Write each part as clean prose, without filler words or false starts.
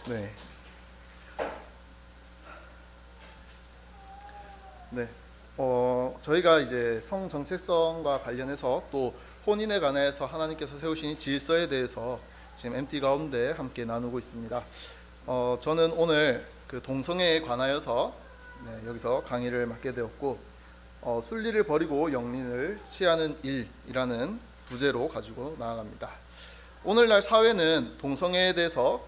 네. 네. 저희가 이제 성 정체성과 관련해서 또 혼인에 관해서 하나님께서 세우신 질서에 대해서 지금 MT 가운데 함께 나누고 있습니다. 저는 오늘 그 동성애에 관하여서 여기서 강의를 맡게 되었고, 순리를 버리고 영리를 취하는 일이라는 부제로 가지고 나아갑니다. 오늘날 사회는 동성애에 대해서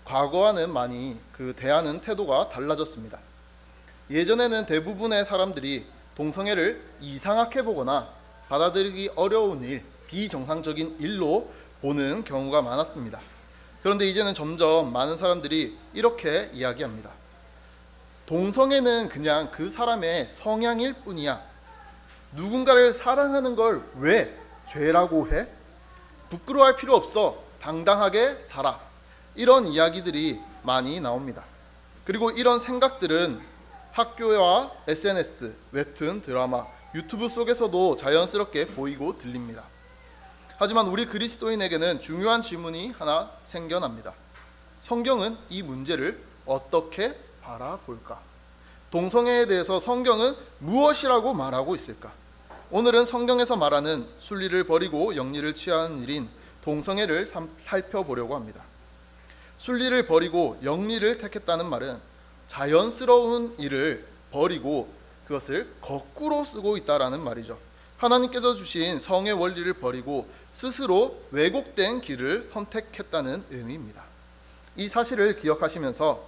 과거와는 많이 그 대하는 태도가 달라졌습니다. 예전에는 대부분의 사람들이 동성애를 이상하게 보거나 받아들이기 어려운 일, 비정상적인 일로 보는 경우가 많았습니다. 그런데 이제는 점점 많은 사람들이 이렇게 이야기합니다. 동성애는 그냥 그 사람의 성향일 뿐이야. 누군가를 사랑하는 걸 왜 죄라고 해? 부끄러워할 필요 없어. 당당하게 살아. 이런 이야기들이 많이 나옵니다. 그리고 이런 생각들은 학교와 SNS, 웹툰, 드라마, 유튜브 속에서도 자연스럽게 보이고 들립니다. 하지만 우리 그리스도인에게는 중요한 질문이 하나 생겨납니다. 성경은 이 문제를 어떻게 바라볼까? 동성애에 대해서 성경은 무엇이라고 말하고 있을까? 오늘은 성경에서 말하는 순리를 버리고 영리를 취하는 일인 동성애를 살펴보려고 합니다. 순리를 버리고 영리를 택했다는 말은 자연스러운 일을 버리고 그것을 거꾸로 쓰고 있다라는 말이죠. 하나님께서 주신 성의 원리를 버리고 스스로 왜곡된 길을 선택했다는 의미입니다. 이 사실을 기억하시면서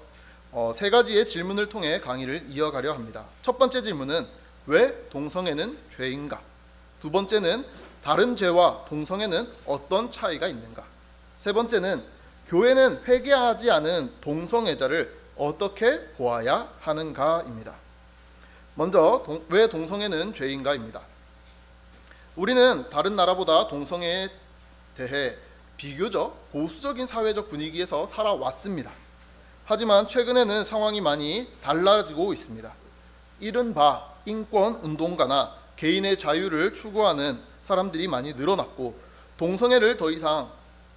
세 가지의 질문을 통해 강의를 이어가려 합니다. 첫 번째 질문은 왜 동성애는 죄인가? 두 번째는 다른 죄와 동성애는 어떤 차이가 있는가? 세 번째는 교회는 회개하지 않은 동성애자를 어떻게 보아야 하는가입니다. 먼저 왜 동성애는 죄인가입니다. 우리는 다른 나라보다 동성애에 대해 비교적 보수적인 사회적 분위기에서 살아왔습니다. 하지만 최근에는 상황이 많이 달라지고 있습니다. 이른바 인권운동가나 개인의 자유를 추구하는 사람들이 많이 늘어났고, 동성애를 더 이상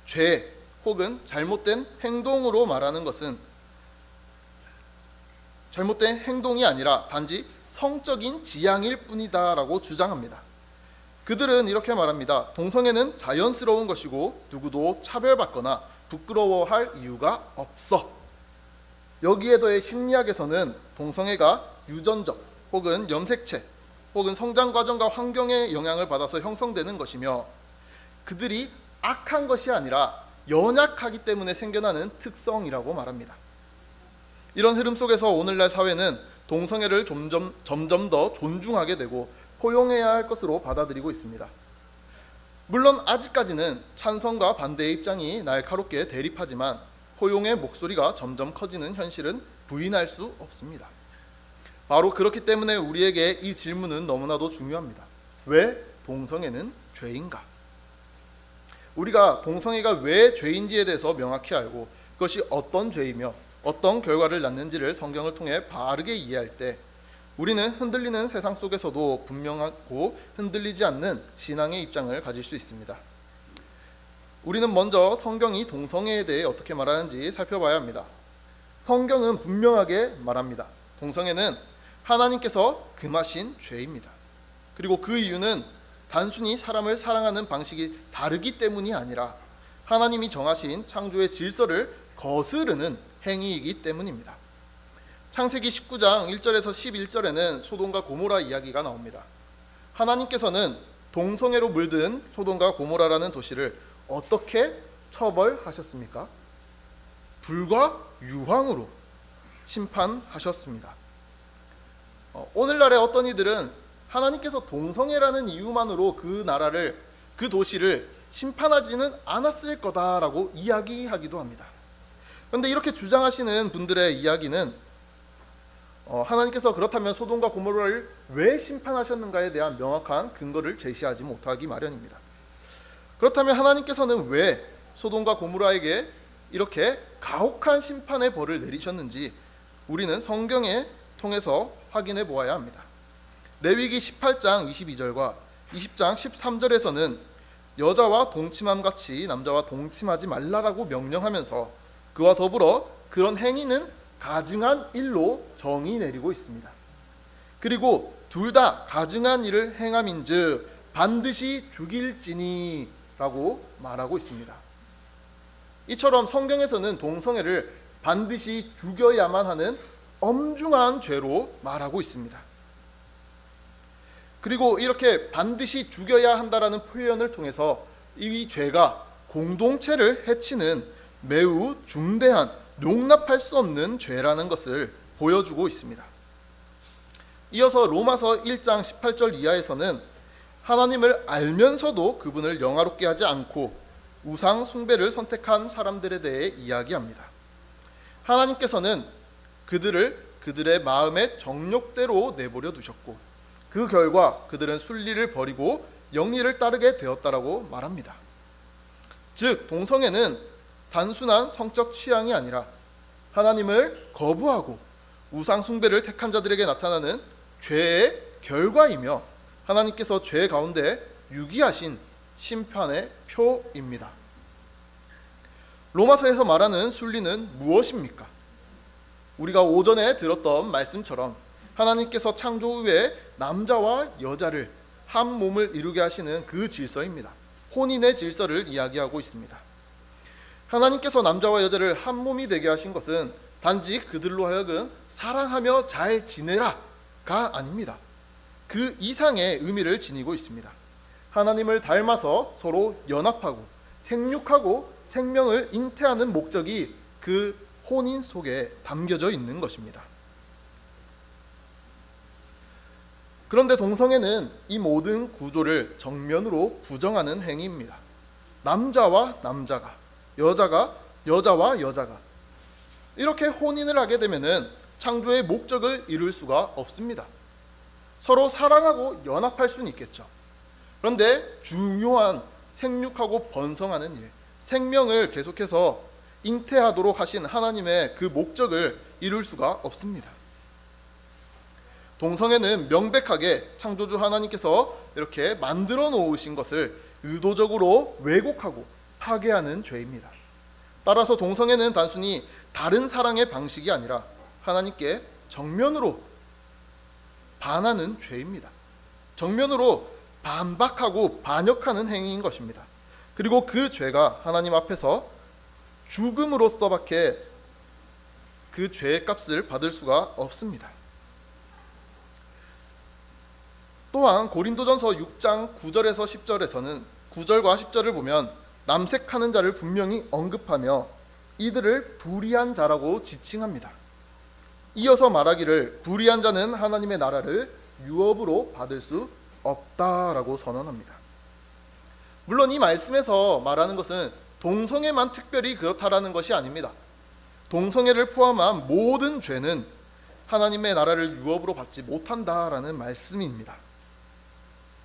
죄 혹은 잘못된 행동으로 말하는 것은 잘못된 행동이 아니라 단지 성적인 지향일 뿐이다라고 주장합니다. 그들은 이렇게 말합니다. 동성애는 자연스러운 것이고 누구도 차별받거나 부끄러워할 이유가 없어. 여기에 더해 심리학에서는 동성애가 유전적 혹은 염색체 혹은 성장 과정과 환경의 영향을 받아서 형성되는 것이며, 그들이 악한 것이 아니라 연약하기 때문에 생겨나는 특성이라고 말합니다. 이런 흐름 속에서 오늘날 사회는 동성애를 점점 더 존중하게 되고 포용해야 할 것으로 받아들이고 있습니다. 물론 아직까지는 찬성과 반대의 입장이 날카롭게 대립하지만 포용의 목소리가 점점 커지는 현실은 부인할 수 없습니다. 바로 그렇기 때문에 우리에게 이 질문은 너무나도 중요합니다. 왜 동성애는 죄인가? 우리가 동성애가 왜 죄인지에 대해서 명확히 알고 그것이 어떤 죄이며 어떤 결과를 낳는지를 성경을 통해 바르게 이해할 때 우리는 흔들리는 세상 속에서도 분명하고 흔들리지 않는 신앙의 입장을 가질 수 있습니다. 우리는 먼저 성경이 동성애에 대해 어떻게 말하는지 살펴봐야 합니다. 성경은 분명하게 말합니다. 동성애는 하나님께서 금하신 죄입니다. 그리고 그 이유는 단순히 사람을 사랑하는 방식이 다르기 때문이 아니라 하나님이 정하신 창조의 질서를 거스르는 행위이기 때문입니다. 창세기 19장 1절에서 11절에는 소돔과 고모라 이야기가 나옵니다. 하나님께서는 동성애로 물든 소돔과 고모라라는 도시를 어떻게 처벌하셨습니까? 불과 유황으로 심판하셨습니다. 오늘날의 어떤 이들은 하나님께서 동성애라는 이유만으로 그 나라를, 그 도시를 심판하지는 않았을 거다라고 이야기하기도 합니다. 그런데 이렇게 주장하시는 분들의 이야기는 하나님께서 그렇다면 소돔과 고모라를 왜 심판하셨는가에 대한 명확한 근거를 제시하지 못하기 마련입니다. 그렇다면 하나님께서는 왜 소돔과 고모라에게 이렇게 가혹한 심판의 벌을 내리셨는지 우리는 성경에 통해서 확인해 보아야 합니다. 레위기 18장 22절과 20장 13절에서는 여자와 동침함 같이 남자와 동침하지 말라라고 명령하면서 그와 더불어 그런 행위는 가증한 일로 정의 내리고 있습니다. 그리고 둘 다 가증한 일을 행함인즉 반드시 죽일지니 라고 말하고 있습니다. 이처럼 성경에서는 동성애를 반드시 죽여야만 하는 엄중한 죄로 말하고 있습니다. 그리고 이렇게 반드시 죽여야 한다라는 표현을 통해서 이 죄가 공동체를 해치는 매우 중대한 용납할 수 없는 죄라는 것을 보여주고 있습니다. 이어서 로마서 1장 18절 이하에서는 하나님을 알면서도 그분을 영화롭게 하지 않고 우상 숭배를 선택한 사람들에 대해 이야기합니다. 하나님께서는 그들의 마음의 정욕대로 내버려 두셨고 그 결과 그들은 순리를 버리고 영리를 따르게 되었다라고 말합니다. 즉 동성애는 단순한 성적 취향이 아니라 하나님을 거부하고 우상 숭배를 택한 자들에게 나타나는 죄의 결과이며 하나님께서 죄 가운데 유기하신 심판의 표입니다. 로마서에서 말하는 순리는 무엇입니까? 우리가 오전에 들었던 말씀처럼 하나님께서 창조 후에 남자와 여자를 한 몸을 이루게 하시는 그 질서입니다. 혼인의 질서를 이야기하고 있습니다. 하나님께서 남자와 여자를 한 몸이 되게 하신 것은 단지 그들로 하여금 사랑하며 잘 지내라가 아닙니다. 그 이상의 의미를 지니고 있습니다. 하나님을 닮아서 서로 연합하고 생육하고 생명을 잉태하는 목적이 그 혼인 속에 담겨져 있는 것입니다. 그런데 동성애는 이 모든 구조를 정면으로 부정하는 행위입니다. 남자와 남자가, 여자가 여자와 여자가 이렇게 혼인을 하게 되면은 창조의 목적을 이룰 수가 없습니다. 서로 사랑하고 연합할 수는 있겠죠. 그런데 중요한 생육하고 번성하는 일, 생명을 계속해서 잉태하도록 하신 하나님의 그 목적을 이룰 수가 없습니다. 동성애는 명백하게 창조주 하나님께서 이렇게 만들어 놓으신 것을 의도적으로 왜곡하고 파괴하는 죄입니다. 따라서 동성애는 단순히 다른 사랑의 방식이 아니라 하나님께 정면으로 반하는 죄입니다. 정면으로 반박하고 반역하는 행위인 것입니다. 그리고 그 죄가 하나님 앞에서 죽음으로써밖에 그 죄의 값을 받을 수가 없습니다. 또한 고린도전서 6장 9절에서 10절에서는 9절과 10절을 보면 남색하는 자를 분명히 언급하며 이들을 불의한 자라고 지칭합니다. 이어서 말하기를 불의한 자는 하나님의 나라를 유업으로 받을 수 없다라고 선언합니다. 물론 이 말씀에서 말하는 것은 동성애만 특별히 그렇다라는 것이 아닙니다. 동성애를 포함한 모든 죄는 하나님의 나라를 유업으로 받지 못한다라는 말씀입니다.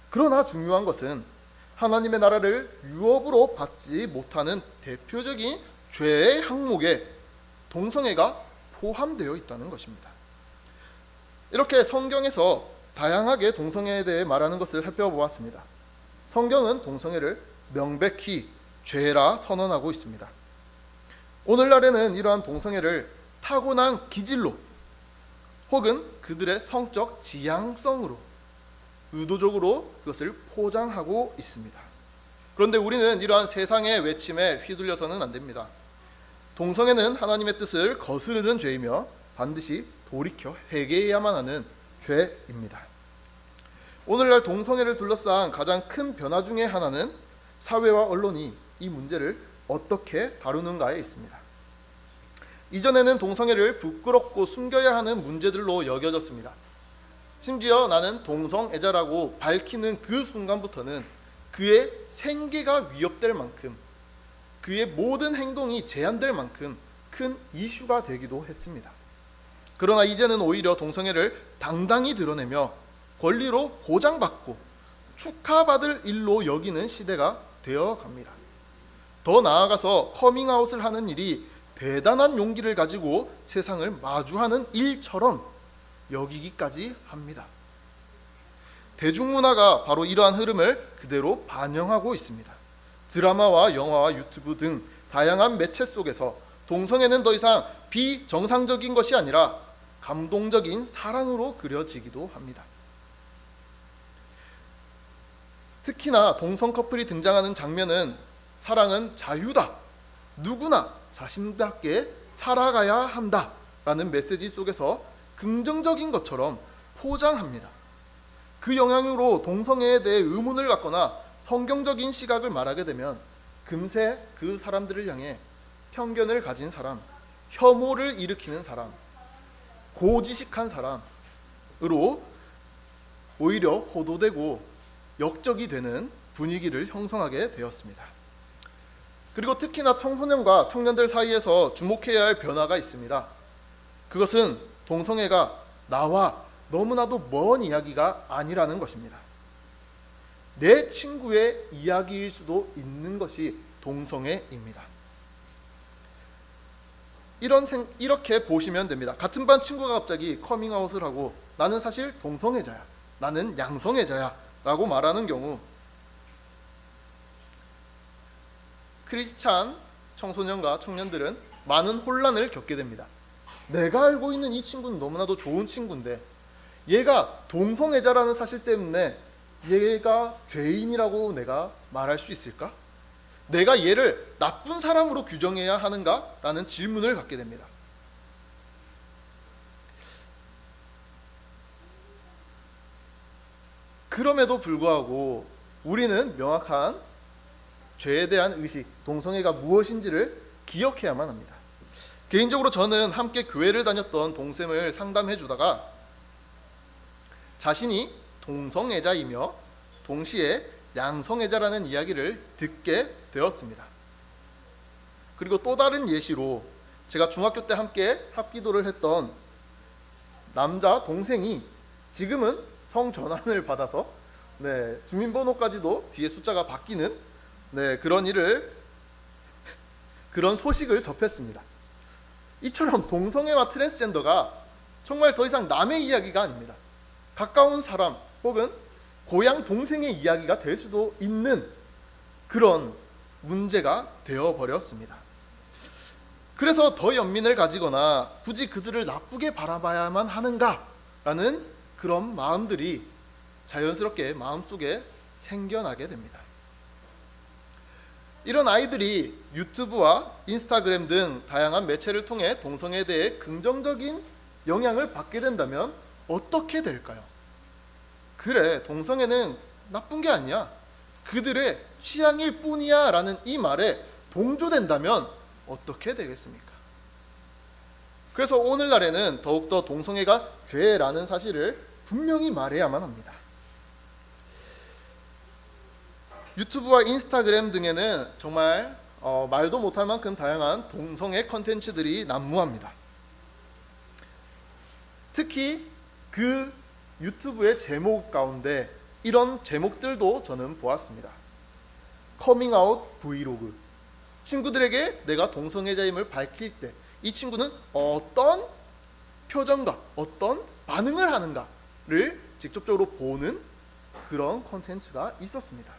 그러나 중요한 것은 하나님의 나라를 유업으로 받지 못하는 대표적인 죄의 항목에 동성애가 포함되어 있다는 것입니다. 이렇게 성경에서 다양하게 동성애에 대해 말하는 것을 살펴보았습니다. 성경은 동성애를 명백히 죄라 선언하고 있습니다. 오늘날에는 이러한 동성애를 타고난 기질로 혹은 그들의 성적 지향성으로 의도적으로 그것을 포장하고 있습니다. 그런데 우리는 이러한 세상의 외침에 휘둘려서는 안 됩니다. 동성애는 하나님의 뜻을 거스르는 죄이며 반드시 돌이켜 회개해야만 하는 죄입니다. 오늘날 동성애를 둘러싼 가장 큰 변화 중에 하나는 사회와 언론이 이 문제를 어떻게 다루는가에 있습니다. 이전에는 동성애를 부끄럽고 숨겨야 하는 문제들로 여겨졌습니다. 심지어 나는 동성애자라고 밝히는 그 순간부터는 그의 생계가 위협될 만큼 그의 모든 행동이 제한될 만큼 큰 이슈가 되기도 했습니다. 그러나 이제는 오히려 동성애를 당당히 드러내며 권리로 보장받고 축하받을 일로 여기는 시대가 되어 갑니다. 더 나아가서 커밍아웃을 하는 일이 대단한 용기를 가지고 세상을 마주하는 일처럼 여기기까지 합니다. 대중문화가 바로 이러한 흐름을 그대로 반영하고 있습니다. 드라마와 영화와 유튜브 등 다양한 매체 속에서 동성애는 더 이상 비정상적인 것이 아니라 감동적인 사랑으로 그려지기도 합니다. 특히나 동성 커플이 등장하는 장면은 사랑은 자유다, 누구나 자신답게 살아가야 한다 라는 메시지 속에서 긍정적인 것처럼 포장합니다. 그 영향으로 동성애에 대해 의문을 갖거나 성경적인 시각을 말하게 되면 금세 그 사람들을 향해 편견을 가진 사람, 혐오를 일으키는 사람, 고지식한 사람으로 오히려 호도되고 역적이 되는 분위기를 형성하게 되었습니다. 그리고 특히나 청소년과 청년들 사이에서 주목해야 할 변화가 있습니다. 그것은 동성애가 나와 너무나도 먼 이야기가 아니라는 것입니다. 내 친구의 이야기일 수도 있는 것이 동성애입니다. 이렇게 보시면 됩니다. 같은 반 친구가 갑자기 커밍아웃을 하고 나는 사실 동성애자야, 나는 양성애자야 라고 말하는 경우 크리스찬 청소년과 청년들은 많은 혼란을 겪게 됩니다. 내가 알고 있는 이 친구는 너무나도 좋은 친구인데 얘가 동성애자라는 사실 때문에 얘가 죄인이라고 내가 말할 수 있을까? 내가 얘를 나쁜 사람으로 규정해야 하는가? 라는 질문을 갖게 됩니다. 그럼에도 불구하고 우리는 명확한 죄에 대한 의식, 동성애가 무엇인지를 기억해야만 합니다. 개인적으로 저는 함께 교회를 다녔던 동생을 상담해 주다가 자신이 동성애자이며 동시에 양성애자라는 이야기를 듣게 되었습니다. 그리고 또 다른 예시로 제가 중학교 때 함께 합기도를 했던 남자 동생이 지금은 성전환을 받아서 주민번호까지도 뒤에 숫자가 바뀌는 그런 소식을 접했습니다. 이처럼 동성애와 트랜스젠더가 정말 더 이상 남의 이야기가 아닙니다. 가까운 사람 혹은 고향 동생의 이야기가 될 수도 있는 그런 문제가 되어버렸습니다. 그래서 더 연민을 가지거나 굳이 그들을 나쁘게 바라봐야만 하는가라는 그런 마음들이 자연스럽게 마음속에 생겨나게 됩니다. 이런 아이들이 유튜브와 인스타그램 등 다양한 매체를 통해 동성애에 대해 긍정적인 영향을 받게 된다면 어떻게 될까요? 그래, 동성애는 나쁜 게 아니야, 그들의 취향일 뿐이야 라는 이 말에 동조된다면 어떻게 되겠습니까? 그래서 오늘날에는 더욱더 동성애가 죄라는 사실을 분명히 말해야만 합니다. 유튜브와 인스타그램 등에는 정말 말도 못할 만큼 다양한 동성애 컨텐츠들이 난무합니다. 특히 그 유튜브의 제목 가운데 이런 제목들도 저는 보았습니다. 커밍아웃 브이로그, 친구들에게 내가 동성애자임을 밝힐 때 이 친구는 어떤 표정과 어떤 반응을 하는가를 직접적으로 보는 그런 콘텐츠가 있었습니다.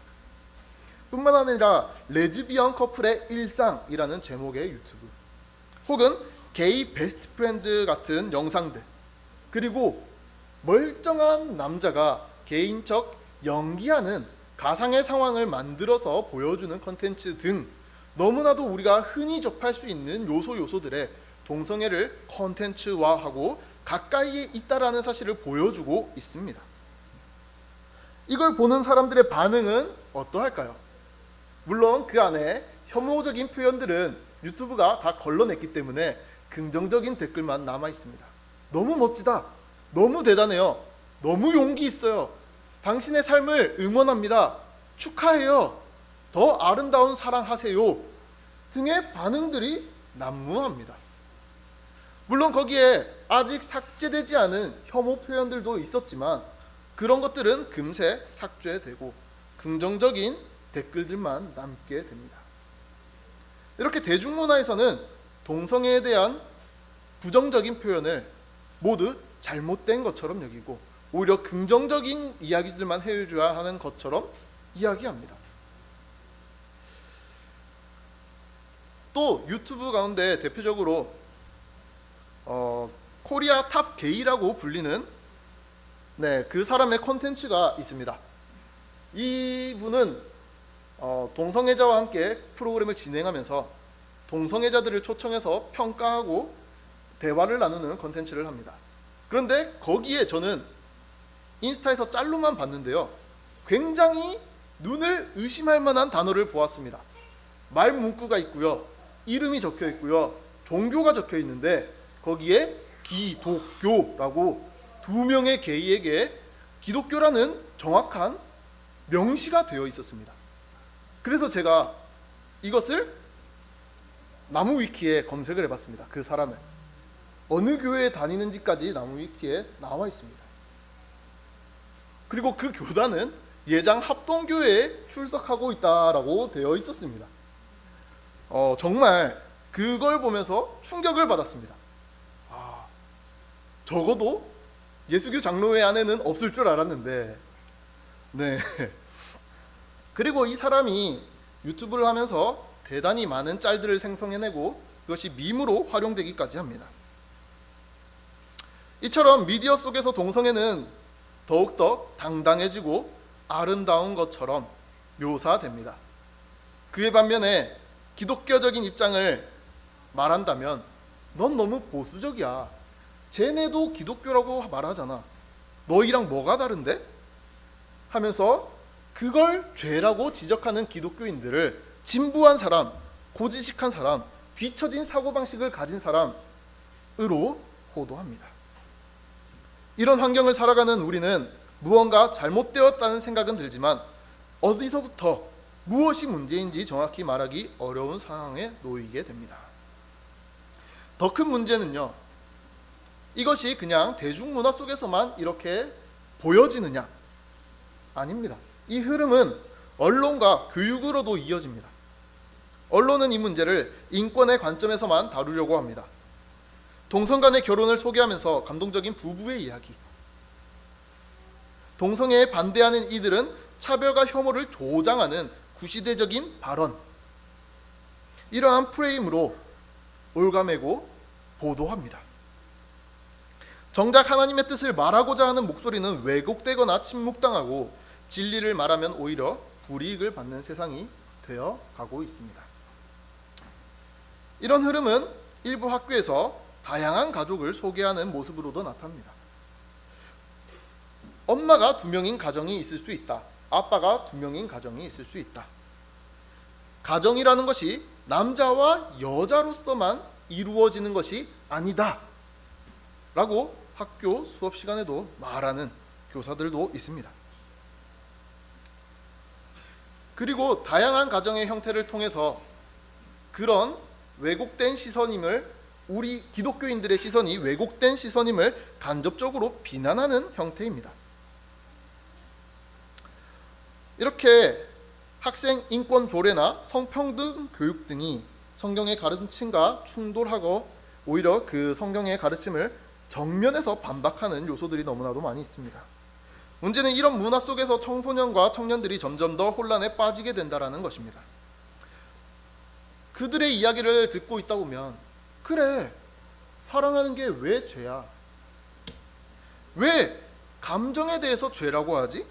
뿐만 아니라 레즈비언 커플의 일상이라는 제목의 유튜브, 혹은 게이 베스트 프렌드 같은 영상들, 그리고 멀쩡한 남자가 개인 척 연기하는 가상의 상황을 만들어서 보여주는 콘텐츠 등 너무나도 우리가 흔히 접할 수 있는 요소들의 동성애를 콘텐츠화하고 가까이에 있다라는 사실을 보여주고 있습니다. 이걸 보는 사람들의 반응은 어떠할까요? 물론 그 안에 혐오적인 표현들은 유튜브가 다 걸러냈기 때문에 긍정적인 댓글만 남아 있습니다. 너무 멋지다, 너무 대단해요, 너무 용기 있어요, 당신의 삶을 응원합니다, 축하해요, 더 아름다운 사랑하세요 등의 반응들이 난무합니다. 물론 거기에 아직 삭제되지 않은 혐오 표현들도 있었지만 그런 것들은 금세 삭제되고 긍정적인 댓글들만 남게 됩니다. 이렇게 대중문화에서는 동성애에 대한 부정적인 표현을 모두 잘못된 것처럼 여기고 오히려 긍정적인 이야기들만 해줘야 하는 것처럼 이야기합니다. 또 유튜브 가운데 대표적으로 코리아 탑 게이라고 불리는 그 사람의 콘텐츠가 있습니다. 이분은 동성애자와 함께 프로그램을 진행하면서 동성애자들을 초청해서 평가하고 대화를 나누는 콘텐츠를 합니다. 그런데 거기에 저는 인스타에서 짤로만 봤는데요, 굉장히 눈을 의심할 만한 단어를 보았습니다. 말 문구가 있고요, 이름이 적혀 있고요, 종교가 적혀 있는데 거기에 기독교라고 두 명의 게이에게 기독교라는 정확한 명시가 되어 있었습니다. 그래서 제가 이것을 나무위키에 검색을 해봤습니다. 그 사람을 어느 교회에 다니는지까지 나무위키에 나와 있습니다. 그리고 그 교단은 예장 합동교회에 출석하고 있다라고 되어 있었습니다. 정말 그걸 보면서 충격을 받았습니다. 적어도 예수교 장로회 안에는 없을 줄 알았는데, 그리고 이 사람이 유튜브를 하면서 대단히 많은 짤들을 생성해내고 그것이 밈으로 활용되기까지 합니다. 이처럼 미디어 속에서 동성애는 더욱더 당당해지고 아름다운 것처럼 묘사됩니다. 그에 반면에 기독교적인 입장을 말한다면 넌 너무 보수적이야, 쟤네도 기독교라고 말하잖아, 너희랑 뭐가 다른데? 하면서 그걸 죄라고 지적하는 기독교인들을 진부한 사람, 고지식한 사람, 뒤처진 사고방식을 가진 사람으로 호도합니다. 이런 환경을 살아가는 우리는 무언가 잘못되었다는 생각은 들지만 어디서부터 무엇이 문제인지 정확히 말하기 어려운 상황에 놓이게 됩니다. 더 큰 문제는요, 이것이 그냥 대중문화 속에서만 이렇게 보여지느냐? 아닙니다. 이 흐름은 언론과 교육으로도 이어집니다. 언론은 이 문제를 인권의 관점에서만 다루려고 합니다. 동성 간의 결혼을 소개하면서 감동적인 부부의 이야기, 동성애에 반대하는 이들은 차별과 혐오를 조장하는 구시대적인 발언, 이러한 프레임으로 올가매고 보도합니다. 정작 하나님의 뜻을 말하고자 하는 목소리는 왜곡되거나 침묵당하고 진리를 말하면 오히려 불이익을 받는 세상이 되어 가고 있습니다. 이런 흐름은 일부 학교에서 다양한 가족을 소개하는 모습으로도 나타납니다. 엄마가 2명인 가정이 있을 수 있다, 아빠가 2명인 가정이 있을 수 있다. 가정이라는 것이 남자와 여자로서만 이루어지는 것이 아니다 라고 학교 수업 시간에도 말하는 교사들도 있습니다. 그리고 다양한 가정의 형태를 통해서 그런 왜곡된 시선임을, 우리 기독교인들의 시선이 왜곡된 시선임을 간접적으로 비난하는 형태입니다. 이렇게 학생 인권 조례나 성평등 교육 등이 성경의 가르침과 충돌하고 오히려 그 성경의 가르침을 정면에서 반박하는 요소들이 너무나도 많이 있습니다. 문제는 이런 문화 속에서 청소년과 청년들이 점점 더 혼란에 빠지게 된다는 것입니다. 그들의 이야기를 듣고 있다 보면, 그래, 사랑하는 게 왜 죄야? 왜 감정에 대해서 죄라고 하지?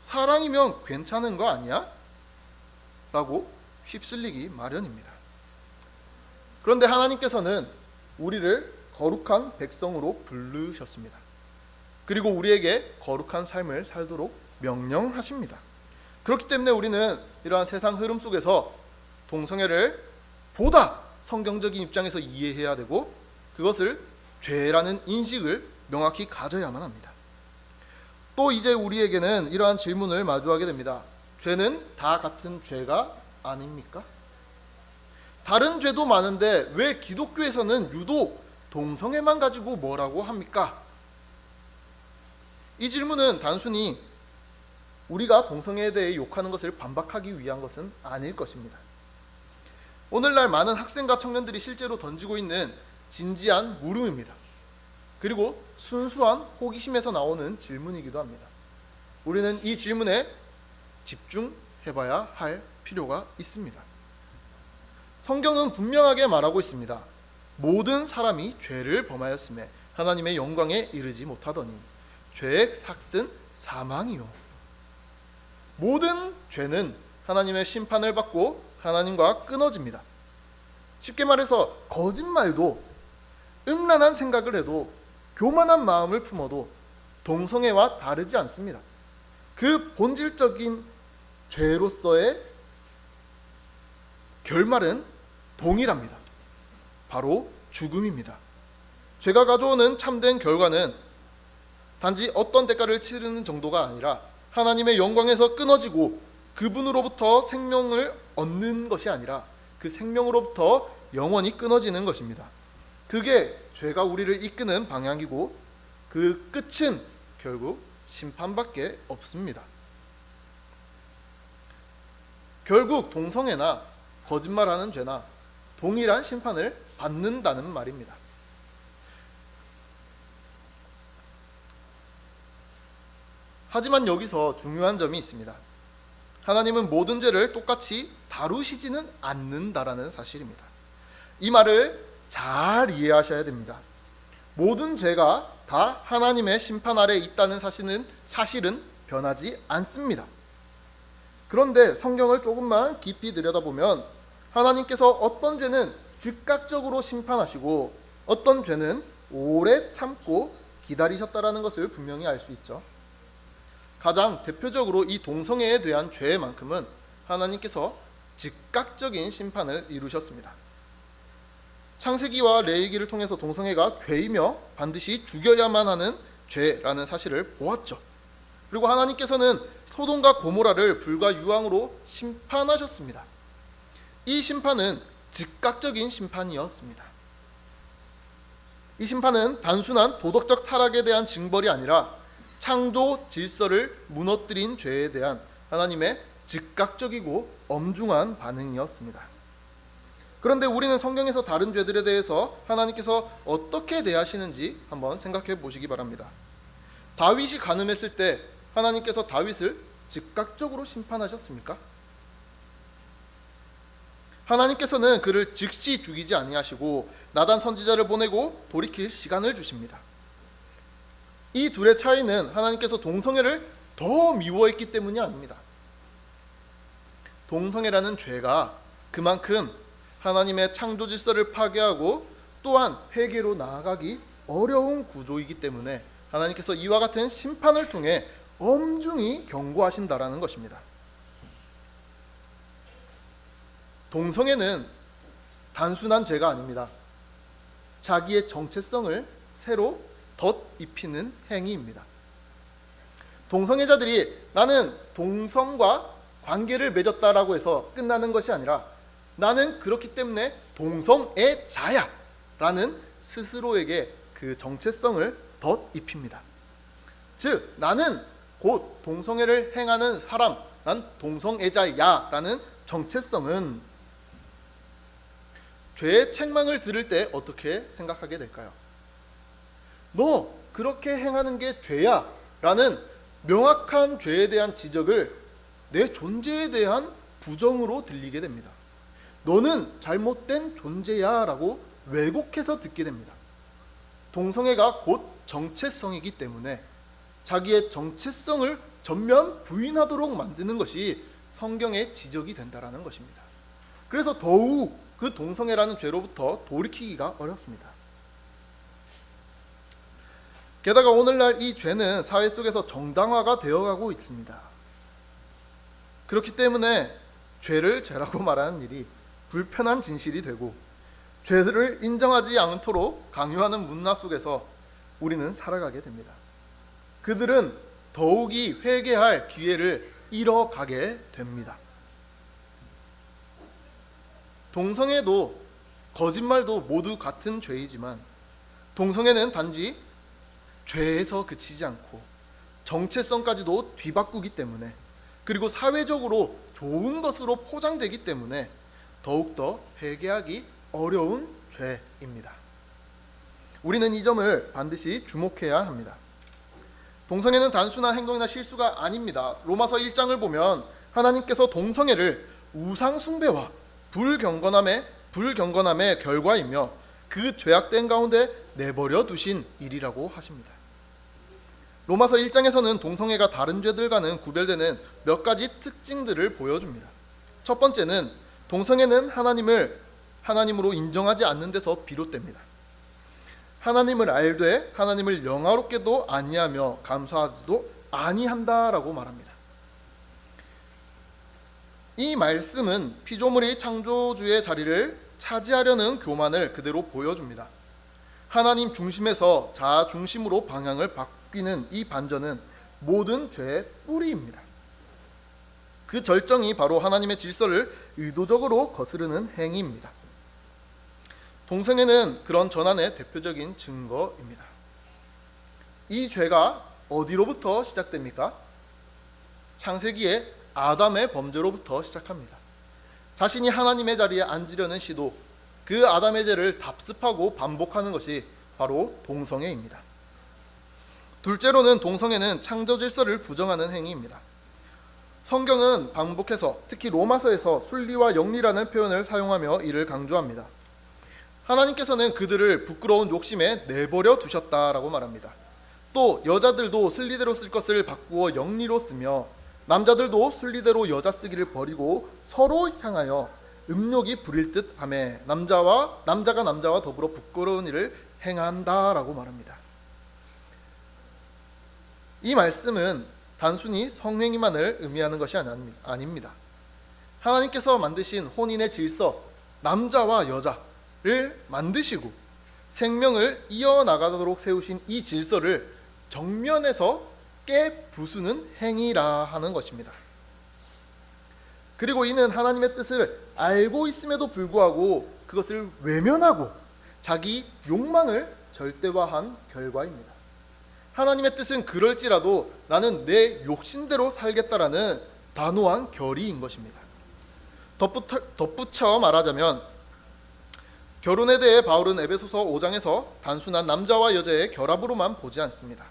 사랑이면 괜찮은 거 아니야? 라고 휩쓸리기 마련입니다. 그런데 하나님께서는 우리를 거룩한 백성으로 부르셨습니다. 그리고 우리에게 거룩한 삶을 살도록 명령하십니다. 그렇기 때문에 우리는 이러한 세상 흐름 속에서 동성애를 보다 성경적인 입장에서 이해해야 되고, 그것을 죄라는 인식을 명확히 가져야만 합니다. 또 이제 우리에게는 이러한 질문을 마주하게 됩니다. 죄는 다 같은 죄가 아닙니까? 다른 죄도 많은데 왜 기독교에서는 유독 동성애만 가지고 뭐라고 합니까? 이 질문은 단순히 우리가 동성애에 대해 욕하는 것을 반박하기 위한 것은 아닐 것입니다. 오늘날 많은 학생과 청년들이 실제로 던지고 있는 진지한 물음입니다. 그리고 순수한 호기심에서 나오는 질문이기도 합니다. 우리는 이 질문에 집중해봐야 할 필요가 있습니다. 성경은 분명하게 말하고 있습니다. 모든 사람이 죄를 범하였음에 하나님의 영광에 이르지 못하더니 죄의 삭은 사망이요. 모든 죄는 하나님의 심판을 받고 하나님과 끊어집니다. 쉽게 말해서 거짓말도, 음란한 생각을 해도, 교만한 마음을 품어도 동성애와 다르지 않습니다. 그 본질적인 죄로서의 결말은 동일합니다. 바로 죽음입니다. 죄가 가져오는 참된 결과는 단지 어떤 대가를 치르는 정도가 아니라 하나님의 영광에서 끊어지고 그분으로부터 생명을 얻는 것이 아니라 그 생명으로부터 영원히 끊어지는 것입니다. 그게 죄가 우리를 이끄는 방향이고 그 끝은 결국 심판밖에 없습니다. 결국 동성애나 거짓말하는 죄나 동일한 심판을 받는다는 말입니다. 하지만 여기서 중요한 점이 있습니다. 하나님은 모든 죄를 똑같이 다루시지는 않는다라는 사실입니다. 이 말을 잘 이해하셔야 됩니다. 모든 죄가 다 하나님의 심판 아래 있다는 사실은 변하지 않습니다. 그런데 성경을 조금만 깊이 들여다보면 하나님께서 어떤 죄는 즉각적으로 심판하시고 어떤 죄는 오래 참고 기다리셨다라는 것을 분명히 알 수 있죠. 가장 대표적으로 이 동성애에 대한 죄만큼은 하나님께서 즉각적인 심판을 이루셨습니다. 창세기와 레위기를 통해서 동성애가 죄이며 반드시 죽여야만 하는 죄라는 사실을 보았죠. 그리고 하나님께서는 소돔과 고모라를 불과 유황으로 심판하셨습니다. 이 심판은 즉각적인 심판이었습니다. 이 심판은 단순한 도덕적 타락에 대한 징벌이 아니라 창조 질서를 무너뜨린 죄에 대한 하나님의 즉각적이고 엄중한 반응이었습니다. 그런데 우리는 성경에서 다른 죄들에 대해서 하나님께서 어떻게 대하시는지 한번 생각해 보시기 바랍니다. 다윗이 간음했을 때 하나님께서 다윗을 즉각적으로 심판하셨습니까? 하나님께서는 그를 즉시 죽이지 아니하시고 나단 선지자를 보내고 돌이킬 시간을 주십니다. 이 둘의 차이는 하나님께서 동성애를 더 미워했기 때문이 아닙니다. 동성애라는 죄가 그만큼 하나님의 창조 질서를 파괴하고 또한 회개로 나아가기 어려운 구조이기 때문에 하나님께서 이와 같은 심판을 통해 엄중히 경고하신다라는 것입니다. 동성애는 단순한 죄가 아닙니다. 자기의 정체성을 새로 덧입히는 행위입니다. 동성애자들이 나는 동성과 관계를 맺었다라고 해서 끝나는 것이 아니라 나는 그렇기 때문에 동성애자야 라는 스스로에게 그 정체성을 덧입힙니다. 즉 나는 곧 동성애를 행하는 사람, 난 동성애자야 라는 정체성은 죄의 책망을 들을 때 어떻게 생각하게 될까요? 너 그렇게 행하는 게 죄야 라는 명확한 죄에 대한 지적을 내 존재에 대한 부정으로 들리게 됩니다. 너는 잘못된 존재야 라고 왜곡해서 듣게 됩니다. 동성애가 곧 정체성이기 때문에 자기의 정체성을 전면 부인하도록 만드는 것이 성경의 지적이 된다는 것입니다. 그래서 더욱 그 동성애라는 죄로부터 돌이키기가 어렵습니다. 게다가 오늘날 이 죄는 사회 속에서 정당화가 되어가고 있습니다. 그렇기 때문에 죄를 죄라고 말하는 일이 불편한 진실이 되고 죄들을 인정하지 않도록 강요하는 문화 속에서 우리는 살아가게 됩니다. 그들은 더욱이 회개할 기회를 잃어가게 됩니다. 동성애도 거짓말도 모두 같은 죄이지만 동성애는 단지 죄에서 그치지 않고 정체성까지도 뒤바꾸기 때문에 그리고 사회적으로 좋은 것으로 포장되기 때문에 더욱더 회개하기 어려운 죄입니다. 우리는 이 점을 반드시 주목해야 합니다. 동성애는 단순한 행동이나 실수가 아닙니다. 로마서 1장을 보면 하나님께서 동성애를 우상 숭배와 불경건함의 결과이며 그 죄악된 가운데 내버려 두신 일이라고 하십니다. 로마서 1장에서는 동성애가 다른 죄들과는 구별되는 몇 가지 특징들을 보여줍니다. 첫 번째는 동성애는 하나님으로 인정하지 않는 데서 비롯됩니다. 하나님을 알되 하나님을 영화롭게도 아니하며 감사하지도 아니한다라고 말합니다. 이 말씀은 피조물이 창조주의 자리를 차지하려는 교만을 그대로 보여줍니다. 하나님 중심에서 자아 중심으로 방향을 바뀌는 이 반전은 모든 죄의 뿌리입니다. 그 절정이 바로 하나님의 질서를 의도적으로 거스르는 행위입니다. 동성애는 그런 전환의 대표적인 증거입니다. 이 죄가 어디로부터 시작됩니까? 창세기의 아담의 범죄로부터 시작합니다. 자신이 하나님의 자리에 앉으려는 시도, 그 아담의 죄를 답습하고 반복하는 것이 바로 동성애입니다. 둘째로는 동성애는 창조 질서를 부정하는 행위입니다. 성경은 반복해서 특히 로마서에서 순리와 영리라는 표현을 사용하며 이를 강조합니다. 하나님께서는 그들을 부끄러운 욕심에 내버려 두셨다라고 말합니다. 또 여자들도 순리대로 쓸 것을 바꾸어 영리로 쓰며 남자들도 순리대로 여자 쓰기를 버리고 서로 향하여 음욕이 부릴 듯 하며 남자가 남자와 더불어 부끄러운 일을 행한다라고 말합니다. 이 말씀은 단순히 성행위만을 의미하는 것이 아닙니다. 하나님께서 만드신 혼인의 질서, 남자와 여자를 만드시고 생명을 이어나가도록 세우신 이 질서를 정면에서 깨부수는 행위라 하는 것입니다. 그리고 이는 하나님의 뜻을 알고 있음에도 불구하고 그것을 외면하고 자기 욕망을 절대화한 결과입니다. 하나님의 뜻은 그럴지라도 나는 내 욕심대로 살겠다라는 단호한 결의인 것입니다. 덧붙여 말하자면 결혼에 대해 바울은 에베소서 5장에서 단순한 남자와 여자의 결합으로만 보지 않습니다.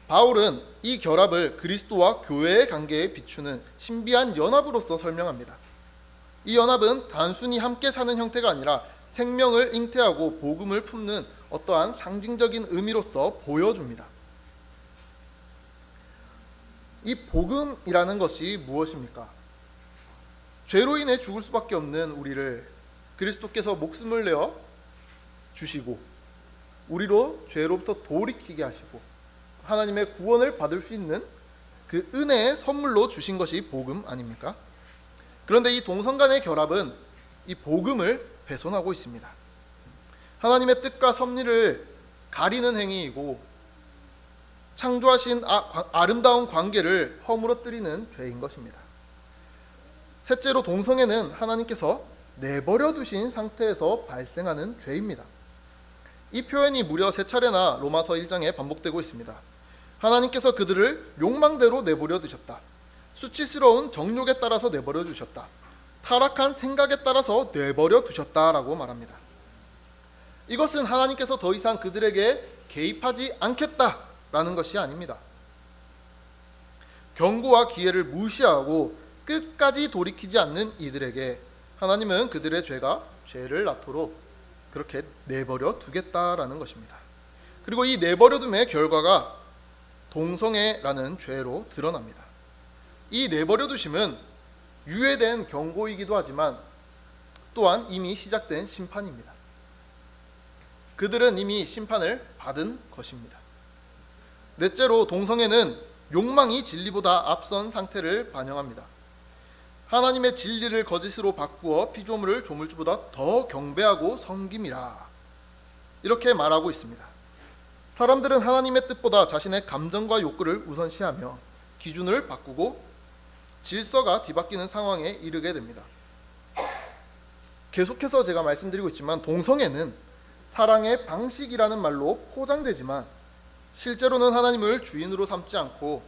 바울은 이 결합을 그리스도와 교회의 관계에 비추는 신비한 연합으로서 설명합니다. 이 연합은 단순히 함께 사는 형태가 아니라 생명을 잉태하고 복음을 품는 어떠한 상징적인 의미로서 보여줍니다. 이 복음이라는 것이 무엇입니까? 죄로 인해 죽을 수밖에 없는 우리를 그리스도께서 목숨을 내어 주시고 우리로 죄로부터 돌이키게 하시고 하나님의 구원을 받을 수 있는 그 은혜의 선물로 주신 것이 복음 아닙니까? 그런데 이 동성 간의 결합은 이 복음을 훼손하고 있습니다. 하나님의 뜻과 섭리를 가리는 행위이고 창조하신 아름다운 관계를 허물어뜨리는 죄인 것입니다. 셋째로 동성애는 하나님께서 내버려 두신 상태에서 발생하는 죄입니다. 이 표현이 무려 3차례나 로마서 1장에 반복되고 있습니다. 하나님께서 그들을 욕망대로 내버려 두셨다. 수치스러운 정욕에 따라서 내버려 두셨다. 타락한 생각에 따라서 내버려 두셨다라고 말합니다. 이것은 하나님께서 더 이상 그들에게 개입하지 않겠다라는 것이 아닙니다. 경고와 기회를 무시하고 끝까지 돌이키지 않는 이들에게 하나님은 그들의 죄를 낳도록 그렇게 내버려 두겠다라는 것입니다. 그리고 이 내버려둠의 결과가 동성애라는 죄로 드러납니다. 이 내버려 두심은 유예된 경고이기도 하지만 또한 이미 시작된 심판입니다. 그들은 이미 심판을 받은 것입니다. 넷째로 동성애는 욕망이 진리보다 앞선 상태를 반영합니다. 하나님의 진리를 거짓으로 바꾸어 피조물을 조물주보다 더 경배하고 섬김이라 이렇게 말하고 있습니다. 사람들은 하나님의 뜻보다 자신의 감정과 욕구를 우선시하며 기준을 바꾸고 질서가 뒤바뀌는 상황에 이르게 됩니다. 계속해서 제가 말씀드리고 있지만 동성애는 사랑의 방식이라는 말로 포장되지만 실제로는 하나님을 주인으로 삼지 않고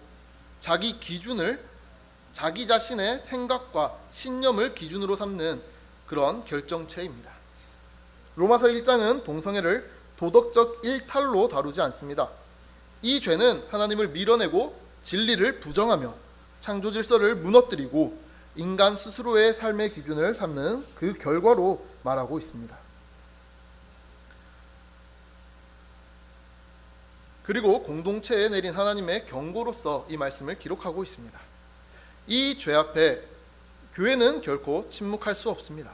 자기 기준을 자기 자신의 생각과 신념을 기준으로 삼는 그런 결정체입니다. 로마서 1장은 동성애를 도덕적 일탈로 다루지 않습니다. 이 죄는 하나님을 밀어내고 진리를 부정하며 창조 질서를 무너뜨리고 인간 스스로의 삶의 기준을 삼는 그 결과로 말하고 있습니다. 그리고 공동체에 내린 하나님의 경고로서 이 말씀을 기록하고 있습니다. 이 죄 앞에 교회는 결코 침묵할 수 없습니다.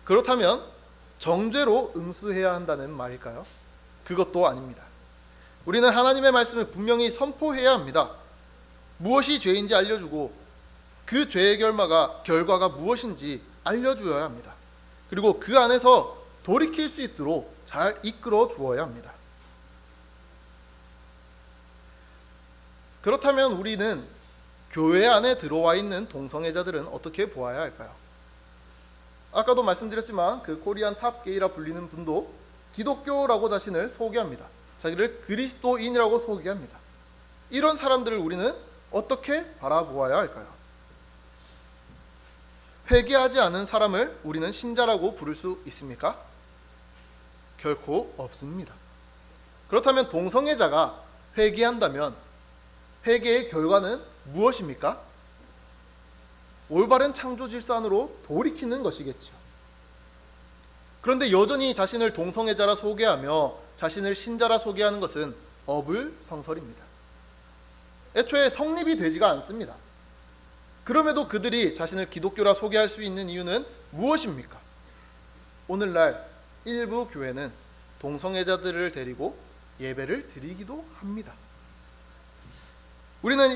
그렇다면 정죄로 응수해야 한다는 말일까요? 그것도 아닙니다. 우리는 하나님의 말씀을 분명히 선포해야 합니다. 무엇이 죄인지 알려주고 그 죄의 결과가 무엇인지 알려주어야 합니다. 그리고 그 안에서 돌이킬 수 있도록 잘 이끌어 주어야 합니다. 그렇다면 우리는 교회 안에 들어와 있는 동성애자들은 어떻게 보아야 할까요? 아까도 말씀드렸지만 그 코리안 탑게이라 불리는 분도 기독교라고 자신을 소개합니다. 자기를 그리스도인이라고 소개합니다. 이런 사람들을 우리는 어떻게 바라보아야 할까요? 회개하지 않은 사람을 우리는 신자라고 부를 수 있습니까? 결코 없습니다. 그렇다면 동성애자가 회개한다면 회개의 결과는 무엇입니까? 올바른 창조 질서 안으로 돌이키는 것이겠죠. 그런데 여전히 자신을 동성애자라 소개하며 자신을 신자라 소개하는 것은 어불성설입니다. 애초에 성립이 되지가 않습니다. 그럼에도 그들이 자신을 기독교라 소개할 수 있는 이유는 무엇입니까? 오늘날 일부 교회는 동성애자들을 데리고 예배를 드리기도 합니다. 우리는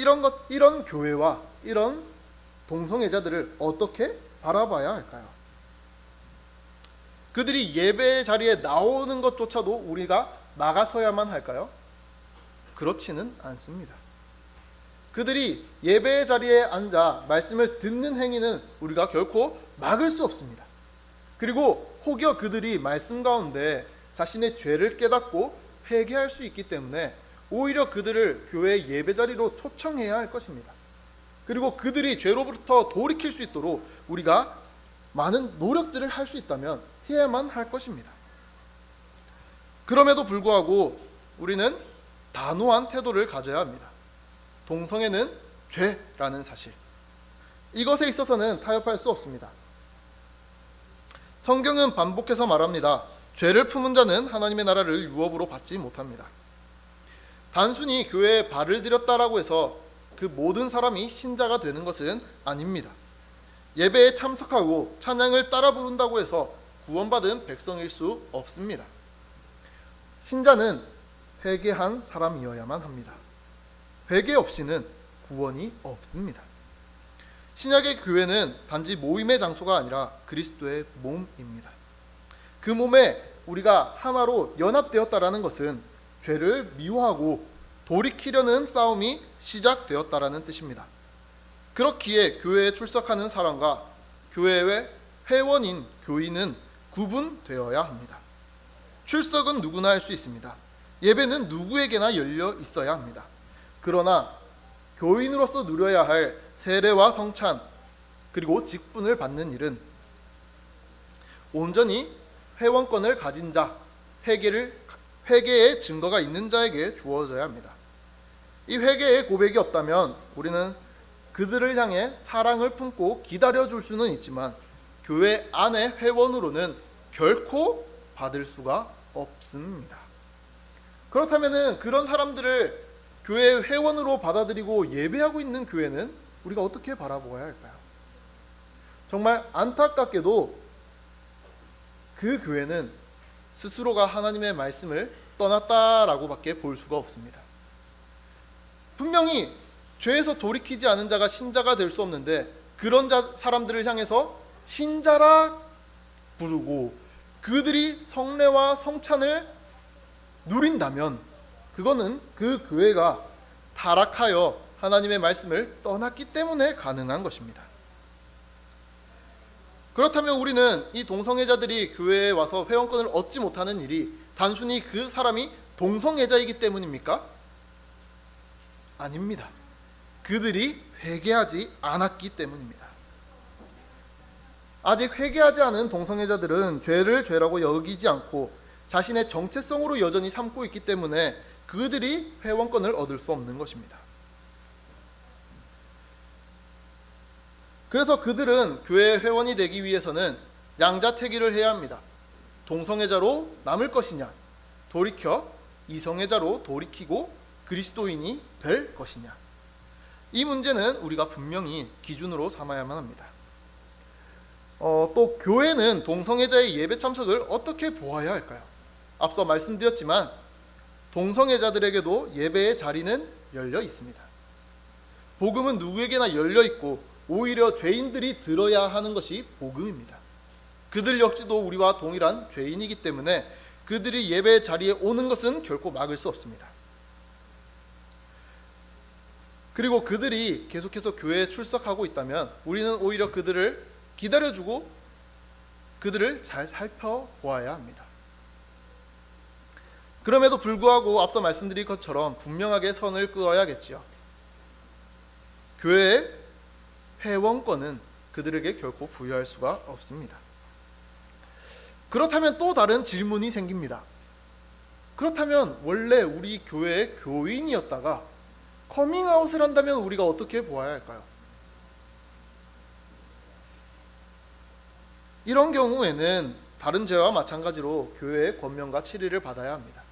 이런 교회와 이런 동성애자들을 어떻게 바라봐야 할까요? 그들이 예배 자리에 나오는 것조차도 우리가 나가서야만 할까요? 그렇지는 않습니다. 그들이 예배 자리에 앉아 말씀을 듣는 행위는 우리가 결코 막을 수 없습니다. 그리고 혹여 그들이 말씀 가운데 자신의 죄를 깨닫고 회개할 수 있기 때문에 오히려 그들을 교회 예배 자리로 초청해야 할 것입니다. 그리고 그들이 죄로부터 돌이킬 수 있도록 우리가 많은 노력들을 할 수 있다면 해야만 할 것입니다. 그럼에도 불구하고 우리는 단호한 태도를 가져야 합니다. 동성애는 죄라는 사실, 이것에 있어서는 타협할 수 없습니다. 성경은 반복해서 말합니다. 죄를 품은 자는 하나님의 나라를 유업으로 받지 못합니다. 단순히 교회에 발을 들였다라고 해서 그 모든 사람이 신자가 되는 것은 아닙니다. 예배에 참석하고 찬양을 따라 부른다고 해서 구원받은 백성일 수 없습니다. 신자는 회개한 사람이어야만 합니다. 회개 없이는 구원이 없습니다. 신약의 교회는 단지 모임의 장소가 아니라 그리스도의 몸입니다. 그 몸에 우리가 하나로 연합되었다라는 것은 죄를 미워하고 돌이키려는 싸움이 시작되었다라는 뜻입니다. 그렇기에 교회에 출석하는 사람과 교회의 회원인 교인은 구분되어야 합니다. 출석은 누구나 할 수 있습니다. 예배는 누구에게나 열려 있어야 합니다. 그러나 교인으로서 누려야 할 세례와 성찬 그리고 직분을 받는 일은 온전히 회원권을 가진 자, 회개의 증거가 있는 자에게 주어져야 합니다. 이 회개의 고백이 없다면 우리는 그들을 향해 사랑을 품고 기다려줄 수는 있지만 교회 안의 회원으로는 결코 받을 수가 없습니다. 그렇다면 그런 사람들을 교회 회원으로 받아들이고 예배하고 있는 교회는 우리가 어떻게 바라보아야 할까요? 정말 안타깝게도 그 교회는 스스로가 하나님의 말씀을 떠났다라고밖에 볼 수가 없습니다. 분명히 죄에서 돌이키지 않은 자가 신자가 될 수 없는데 그런 사람들을 향해서 신자라 부르고 그들이 성례와 성찬을 누린다면 그거는 그 교회가 타락하여 하나님의 말씀을 떠났기 때문에 가능한 것입니다. 그렇다면 우리는 이 동성애자들이 교회에 와서 회원권을 얻지 못하는 일이 단순히 그 사람이 동성애자이기 때문입니까? 아닙니다. 그들이 회개하지 않았기 때문입니다. 아직 회개하지 않은 동성애자들은 죄를 죄라고 여기지 않고 자신의 정체성으로 여전히 삼고 있기 때문에 그들이 회원권을 얻을 수 없는 것입니다. 그래서 그들은 교회 회원이 되기 위해서는 양자택일을 해야 합니다. 동성애자로 남을 것이냐, 돌이켜 이성애자로 돌이키고 그리스도인이 될 것이냐. 이 문제는 우리가 분명히 기준으로 삼아야만 합니다. 또 교회는 동성애자의 예배 참석을 어떻게 보아야 할까요? 앞서 말씀드렸지만 동성애자들에게도 예배의 자리는 열려 있습니다. 복음은 누구에게나 열려 있고 오히려 죄인들이 들어야 하는 것이 복음입니다. 그들 역시도 우리와 동일한 죄인이기 때문에 그들이 예배의 자리에 오는 것은 결코 막을 수 없습니다. 그리고 그들이 계속해서 교회에 출석하고 있다면 우리는 오히려 그들을 기다려주고 그들을 잘 살펴보아야 합니다. 그럼에도 불구하고 앞서 말씀드린 것처럼 분명하게 선을 그어야겠지요. 교회의 회원권은 그들에게 결코 부여할 수가 없습니다. 그렇다면 또 다른 질문이 생깁니다. 그렇다면 원래 우리 교회의 교인이었다가 커밍아웃을 한다면 우리가 어떻게 보아야 할까요? 이런 경우에는 다른 죄와 마찬가지로 교회의 권면과 치리를 받아야 합니다.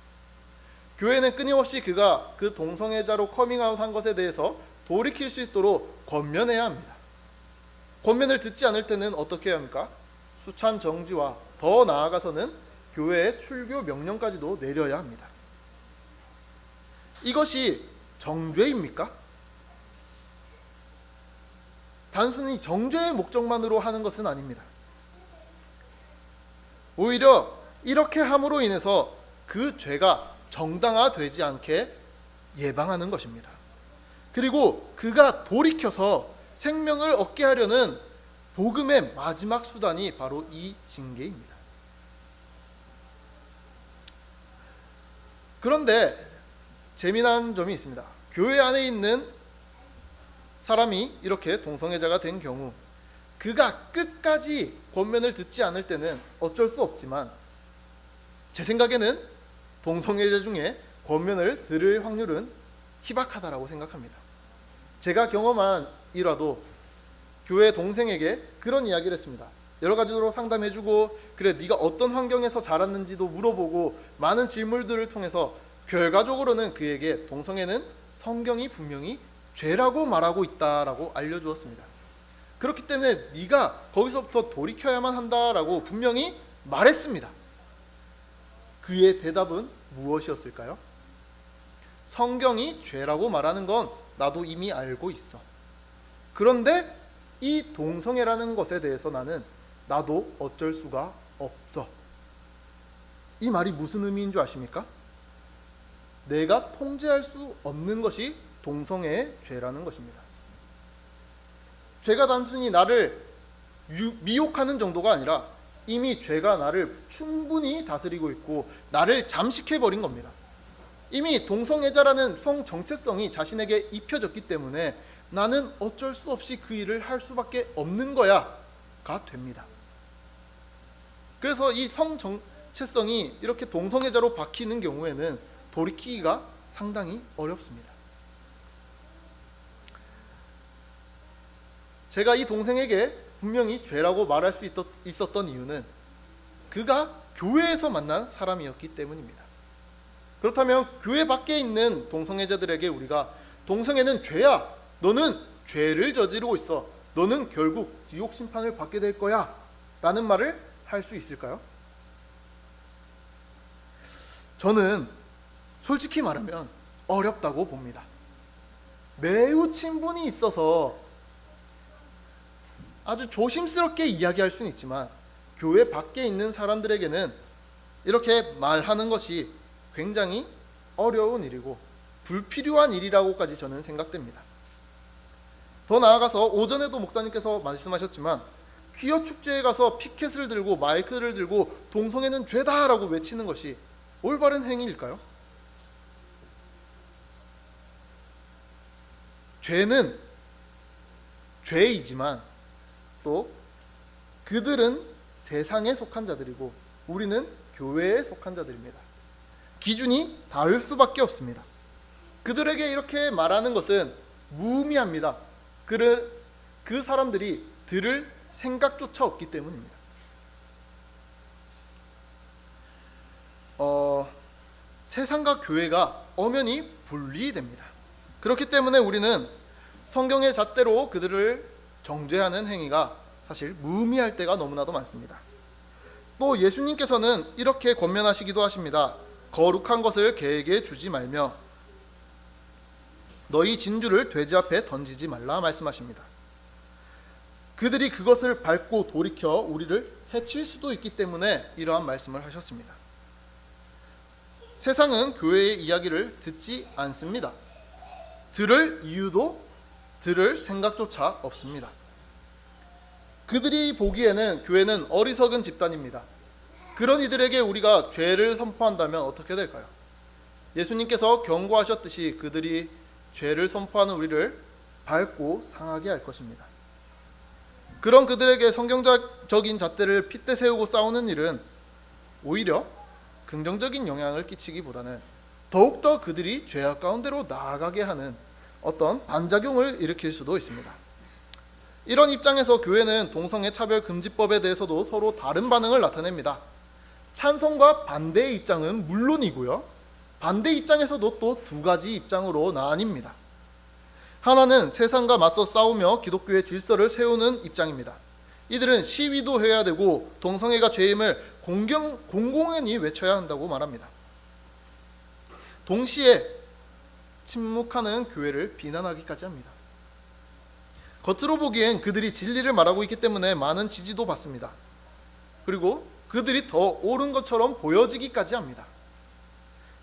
교회는 끊임없이 그가 그 동성애자로 커밍아웃한 것에 대해서 돌이킬 수 있도록 권면해야 합니다. 권면을 듣지 않을 때는 어떻게 해야 합니까? 수찬 정지와 더 나아가서는 교회의 출교 명령까지도 내려야 합니다. 이것이 정죄입니까? 단순히 정죄의 목적만으로 하는 것은 아닙니다. 오히려 이렇게 함으로 인해서 그 죄가 정당화되지 않게 예방하는 것입니다. 그리고 그가 돌이켜서 생명을 얻게 하려는 복음의 마지막 수단이 바로 이 징계입니다. 그런데 재미난 점이 있습니다. 교회 안에 있는 사람이 이렇게 동성애자가 된 경우 그가 끝까지 권면을 듣지 않을 때는 어쩔 수 없지만 제 생각에는 동성애자 중에 권면을 들을 확률은 희박하다라고 생각합니다. 제가 경험한 일화도 교회 동생에게 그런 이야기를 했습니다. 여러 가지로 상담해주고 그래 네가 어떤 환경에서 자랐는지도 물어보고 많은 질문들을 통해서 결과적으로는 그에게 동성애는 성경이 분명히 죄라고 말하고 있다라고 알려주었습니다. 그렇기 때문에 네가 거기서부터 돌이켜야만 한다라고 분명히 말했습니다. 그의 대답은 무엇이었을까요? 성경이 죄라고 말하는 건 나도 이미 알고 있어. 그런데 이 동성애라는 것에 대해서 나도 어쩔 수가 없어. 이 말이 무슨 의미인 줄 아십니까? 내가 통제할 수 없는 것이 동성애의 죄라는 것입니다. 죄가 단순히 나를 미혹하는 정도가 아니라 이미 죄가 나를 충분히 다스리고 있고 나를 잠식해버린 겁니다. 이미 동성애자라는 성 정체성이 자신에게 입혀졌기 때문에 나는 어쩔 수 없이 그 일을 할 수밖에 없는 거야가 됩니다. 그래서 이 성 정체성이 이렇게 동성애자로 박히는 경우에는 돌이키기가 상당히 어렵습니다. 제가 이 동생에게 분명히 죄라고 말할 수 있었던 이유는 그가 교회에서 만난 사람이었기 때문입니다. 그렇다면 교회 밖에 있는 동성애자들에게 우리가 동성애는 죄야, 너는 죄를 저지르고 있어, 너는 결국 지옥 심판을 받게 될 거야 라는 말을 할 수 있을까요? 저는 솔직히 말하면 어렵다고 봅니다. 매우 친분이 있어서 아주 조심스럽게 이야기할 수는 있지만 교회 밖에 있는 사람들에게는 이렇게 말하는 것이 굉장히 어려운 일이고 불필요한 일이라고까지 저는 생각됩니다. 더 나아가서 오전에도 목사님께서 말씀하셨지만 퀴어 축제에 가서 피켓을 들고 마이크를 들고 동성애는 죄다라고 외치는 것이 올바른 행위일까요? 죄는 죄이지만 또 그들은 세상에 속한 자들이고 우리는 교회에 속한 자들입니다. 기준이 다를 수밖에 없습니다. 그들에게 이렇게 말하는 것은 무의미합니다. 그 사람들이 들을 생각조차 없기 때문입니다. 세상과 교회가 엄연히 분리됩니다. 그렇기 때문에 우리는 성경의 잣대로 그들을 정죄하는 행위가 사실 무의미할 때가 너무나도 많습니다. 또 예수님께서는 이렇게 권면하시기도 하십니다. 거룩한 것을 개에게 주지 말며 너희 진주를 돼지 앞에 던지지 말라 말씀하십니다. 그들이 그것을 밟고 돌이켜 우리를 해칠 수도 있기 때문에 이러한 말씀을 하셨습니다. 세상은 교회의 이야기를 듣지 않습니다. 들을 이유도 들을 생각조차 없습니다. 그들이 보기에는 교회는 어리석은 집단입니다. 그런 이들에게 우리가 죄를 선포한다면 어떻게 될까요? 예수님께서 경고하셨듯이 그들이 죄를 선포하는 우리를 밟고 상하게 할 것입니다. 그런 그들에게 성경적인 잣대를 핏대 세우고 싸우는 일은 오히려 긍정적인 영향을 끼치기보다는 더욱더 그들이 죄악 가운데로 나아가게 하는 어떤 반작용을 일으킬 수도 있습니다. 이런 입장에서 교회는 동성애 차별 금지법에 대해서도 서로 다른 반응을 나타냅니다. 찬성과 반대의 입장은 물론이고요, 반대 입장에서도 또 두 가지 입장으로 나뉩니다. 하나는 세상과 맞서 싸우며 기독교의 질서를 세우는 입장입니다. 이들은 시위도 해야 되고 동성애가 죄임을 공공연히 외쳐야 한다고 말합니다. 동시에 침묵하는 교회를 비난하기까지 합니다. 겉으로 보기엔 그들이 진리를 말하고 있기 때문에 많은 지지도 받습니다. 그리고 그들이 더 옳은 것처럼 보여지기까지 합니다.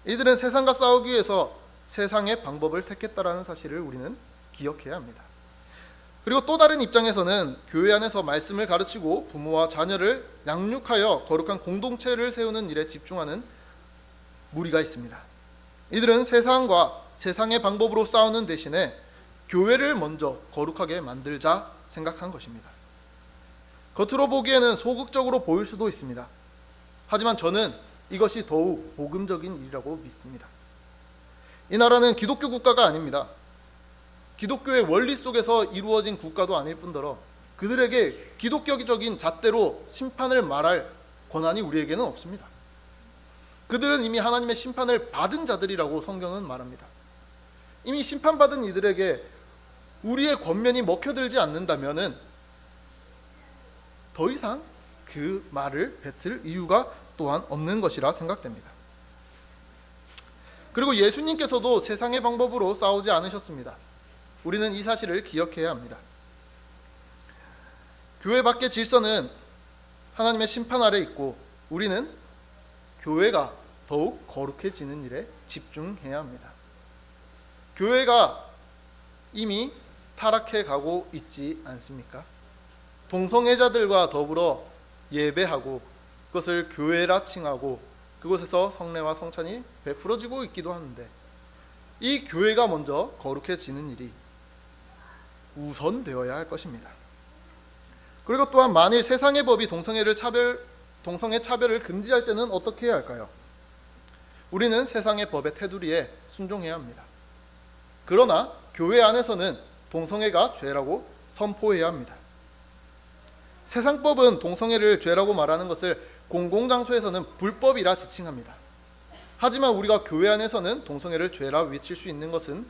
이들은 세상과 싸우기 위해서 세상의 방법을 택했다라는 사실을 우리는 기억해야 합니다. 그리고 또 다른 입장에서는 교회 안에서 말씀을 가르치고 부모와 자녀를 양육하여 거룩한 공동체를 세우는 일에 집중하는 무리가 있습니다. 이들은 세상과 세상의 방법으로 싸우는 대신에 교회를 먼저 거룩하게 만들자 생각한 것입니다. 겉으로 보기에는 소극적으로 보일 수도 있습니다. 하지만 저는 이것이 더욱 복음적인 일이라고 믿습니다. 이 나라는 기독교 국가가 아닙니다. 기독교의 원리 속에서 이루어진 국가도 아닐 뿐더러 그들에게 기독교적인 잣대로 심판을 말할 권한이 우리에게는 없습니다. 그들은 이미 하나님의 심판을 받은 자들이라고 성경은 말합니다. 이미 심판받은 이들에게 우리의 권면이 먹혀들지 않는다면은 더 이상 그 말을 뱉을 이유가 또한 없는 것이라 생각됩니다. 그리고 예수님께서도 세상의 방법으로 싸우지 않으셨습니다. 우리는 이 사실을 기억해야 합니다. 교회 밖의 질서는 하나님의 심판 아래 있고 우리는 교회가 더욱 거룩해지는 일에 집중해야 합니다. 교회가 이미 타락해 가고 있지 않습니까? 동성애자들과 더불어 예배하고 그것을 교회라 칭하고 그곳에서 성례와 성찬이 베풀어지고 있기도 하는데 이 교회가 먼저 거룩해지는 일이 우선되어야 할 것입니다. 그리고 또한 만일 세상의 법이 동성애 차별을 금지할 때는 어떻게 해야 할까요? 우리는 세상의 법의 테두리에 순종해야 합니다. 그러나 교회 안에서는 동성애가 죄라고 선포해야 합니다. 세상법은 동성애를 죄라고 말하는 것을 공공장소에서는 불법이라 지칭합니다. 하지만 우리가 교회 안에서는 동성애를 죄라 외칠 수 있는 것은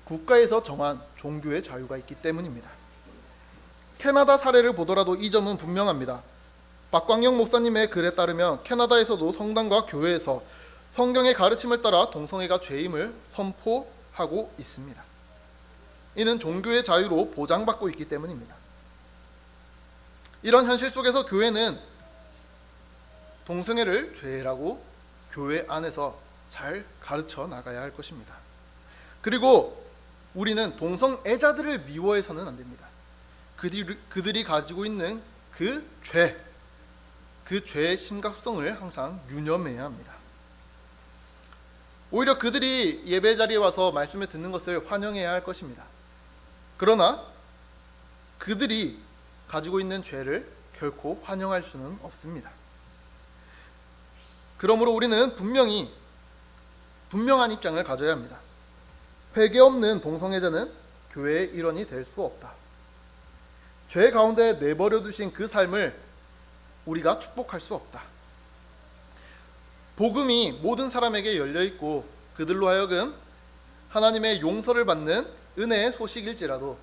국가에서 정한 종교의 자유가 있기 때문입니다. 캐나다 사례를 보더라도 이 점은 분명합니다. 박광영 목사님의 글에 따르면 캐나다에서도 성당과 교회에서 성경의 가르침을 따라 동성애가 죄임을 선포하고 있습니다. 이는 종교의 자유로 보장받고 있기 때문입니다. 이런 현실 속에서 교회는 동성애를 죄라고 교회 안에서 잘 가르쳐 나가야 할 것입니다. 그리고 우리는 동성애자들을 미워해서는 안 됩니다. 그들이 가지고 있는 그 죄의 심각성을 항상 유념해야 합니다. 오히려 그들이 예배 자리에 와서 말씀을 듣는 것을 환영해야 할 것입니다. 그러나 그들이 가지고 있는 죄를 결코 환영할 수는 없습니다. 그러므로 우리는 분명한 입장을 가져야 합니다. 회개 없는 동성애자는 교회의 일원이 될 수 없다. 죄 가운데 내버려 두신 그 삶을 우리가 축복할 수 없다. 복음이 모든 사람에게 열려 있고 그들로 하여금 하나님의 용서를 받는 은혜의 소식일지라도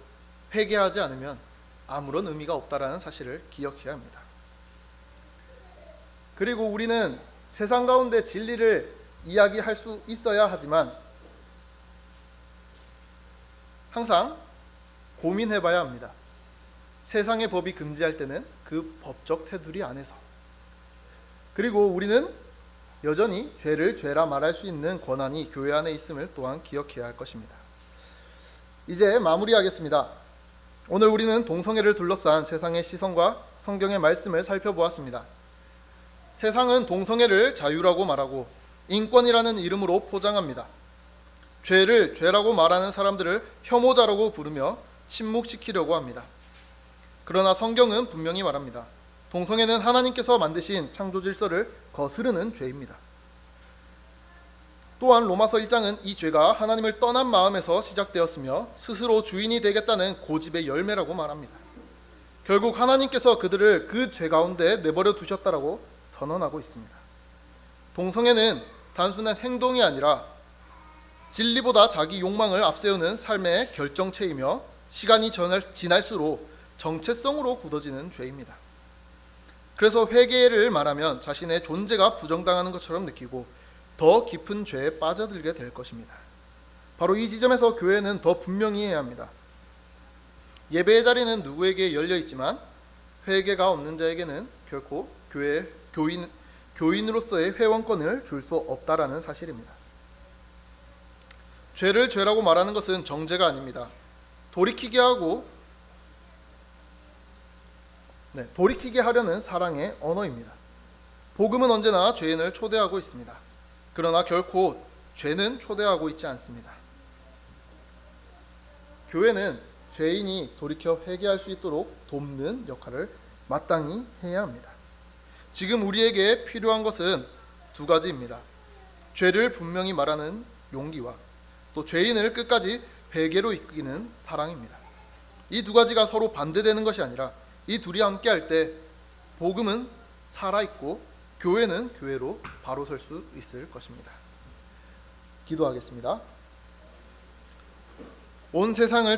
회개하지 않으면 아무런 의미가 없다라는 사실을 기억해야 합니다. 그리고 우리는 세상 가운데 진리를 이야기할 수 있어야 하지만 항상 고민해봐야 합니다. 세상의 법이 금지할 때는 그 법적 테두리 안에서, 그리고 우리는 여전히 죄를 죄라 말할 수 있는 권한이 교회 안에 있음을 또한 기억해야 할 것입니다. 이제 마무리하겠습니다. 오늘 우리는 동성애를 둘러싼 세상의 시선과 성경의 말씀을 살펴보았습니다. 세상은 동성애를 자유라고 말하고 인권이라는 이름으로 포장합니다. 죄를 죄라고 말하는 사람들을 혐오자라고 부르며 침묵시키려고 합니다. 그러나 성경은 분명히 말합니다. 동성애는 하나님께서 만드신 창조 질서를 거스르는 죄입니다. 또한 로마서 1장은 이 죄가 하나님을 떠난 마음에서 시작되었으며 스스로 주인이 되겠다는 고집의 열매라고 말합니다. 결국 하나님께서 그들을 그 죄 가운데 내버려 두셨다라고 선언하고 있습니다. 동성애는 단순한 행동이 아니라 진리보다 자기 욕망을 앞세우는 삶의 결정체이며 시간이 지날수록 정체성으로 굳어지는 죄입니다. 그래서 회개를 말하면 자신의 존재가 부정당하는 것처럼 느끼고 더 깊은 죄에 빠져들게 될 것입니다. 바로 이 지점에서 교회는 더 분명히 해야 합니다. 예배의 자리는 누구에게 열려 있지만 회개가 없는 자에게는 결코 교인으로서의 회원권을 줄 수 없다라는 사실입니다. 죄를 죄라고 말하는 것은 정죄가 아닙니다. 돌이키게 하려는 사랑의 언어입니다. 복음은 언제나 죄인을 초대하고 있습니다. 그러나 결코 죄는 초대하고 있지 않습니다. 교회는 죄인이 돌이켜 회개할 수 있도록 돕는 역할을 마땅히 해야 합니다. 지금 우리에게 필요한 것은 두 가지입니다. 죄를 분명히 말하는 용기와 또 죄인을 끝까지 회개로 이끄는 사랑입니다. 이 두 가지가 서로 반대되는 것이 아니라 이 둘이 함께 할 때 복음은 살아있고 교회는 교회로 바로 설 수 있을 것입니다. 기도하겠습니다. 온 세상을